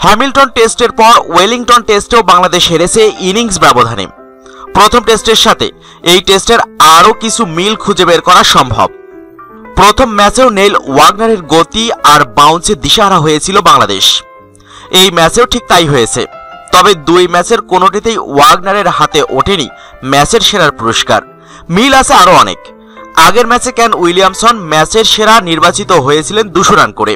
Hamilton টেস্টের পর Wellington টেস্টেও Bangladesh হেরেছে ইনিংস ব্যবধানে। প্রথম টেস্টের সাথে এই টেস্টের আরও কিছু মিল খুঁজে বের করা সম্ভব। প্রথম ম্যাচেও নেইল ওয়াগনারের গতি আর বাউন্সে দিশাহারা হয়েছিল বাংলাদেশ। এই ম্যাচেও ঠিক তাই হয়েছে। তবে দুই ম্যাচের কোনোটিতেই ওয়াগনারের হাতে ওঠেনি ম্যাচের সেরার পুরস্কার। মিল আছে আরও অনেক। আগের ম্যাচে কেন উইলিয়ামসন ম্যাচের সেরা নির্বাচিত হয়েছিলেন 200 রান করে।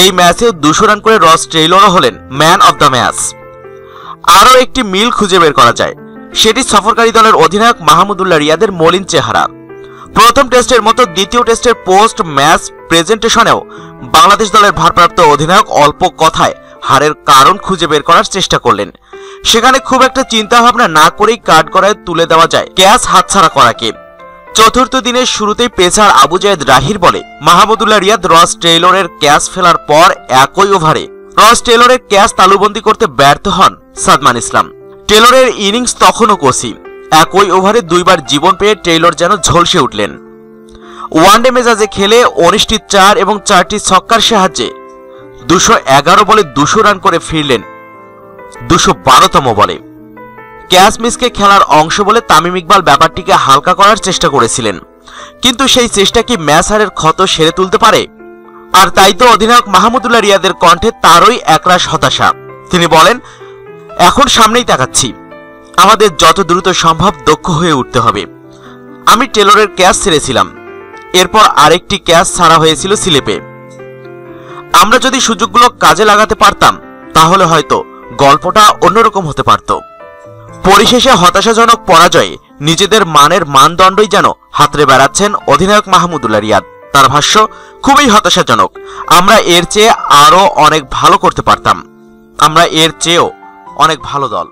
এই ম্যাচেও 200 রান করে রস টেইলরও হলেন ম্যান অব দ্য ম্যাচ। আরও একটি মিল খুঁজে বের করা যায়, সেটি সফরকারী দলের অধিনায়ক মাহমুদুল্লাহ রিয়াদের মলিন চেহারা। প্রথম টেস্টের মতো দ্বিতীয় টেস্টের পোস্ট ম্যাচ প্রেজেন্টেশনেও বাংলাদেশ দলের ভারপ্রাপ্ত অধিনায়ক অল্প কথায় হারের কারণ খুঁজে বের করার চেষ্টা করলেন। সেখানে খুব একটা চিন্তাভাবনা না করেই কাঠগড়ায় তুলে দেওয়া যায় ক্যাচ হাতছাড়া করাকে। চতুর্থ দিনের শুরুতেই পেসার আবু জায়েদ রাহির বলে মাহমুদুল্লাহ রিয়াদ রস টেইলরের ক্যাচ ফেলার পর একই ওভারে রস টেইলরের ক্যাচ তালুবন্দী করতে ব্যর্থ হন সাদমান ইসলাম। টেইলরের ইনিংস তখনও কষি। একই ওভারে দুইবার জীবন পেয়ে টেইলর যেন ঝলসে উঠলেন। ওয়ানডে মেজাজে খেলে 19টি 4 এবং 4টি ছক্কার সাহায্যে 211 বলে 200 রান করে ফিরলেন 212তম বলে। ক্যাচ মিসকে খেলার অংশ বলে তামিম ইকবাল ব্যাপারটিকে হালকা করার চেষ্টা করেছিলেন, কিন্তু সেই চেষ্টা কি ম্যাচ হারের ক্ষত সেরে তুলতে পারে? আর তাই তো অধিনায়ক মাহমুদুল্লাহ রিয়াদের কণ্ঠে তারই একরাশ হতাশা। তিনি বলেন, এখন সামনেই তাকাচ্ছি, আমাদের যত দ্রুত সম্ভব দক্ষ হয়ে উঠতে হবে। আমি টেলরের ক্যাচ ছেড়েছিলাম, এরপর আরেকটি ক্যাচ ছাড়া হয়েছিল স্লিপে। আমরা যদি সুযোগগুলো কাজে লাগাতে পারতাম তাহলে হয়তো গল্পটা অন্যরকম হতে পারত। পরিশেষে হতাশাজনক পরাজয়ে নিজেদের মানের মানদণ্ডই যেন হাতড়ে বেড়াচ্ছেন অধিনায়ক মাহমুদুল্লাহ রিয়াদ। তার ভাষ্য, খুবই হতাশাজনক। আমরা এর চেয়ে আরও অনেক ভালো করতে পারতাম। আমরা এর চেয়েও অনেক ভালো দল।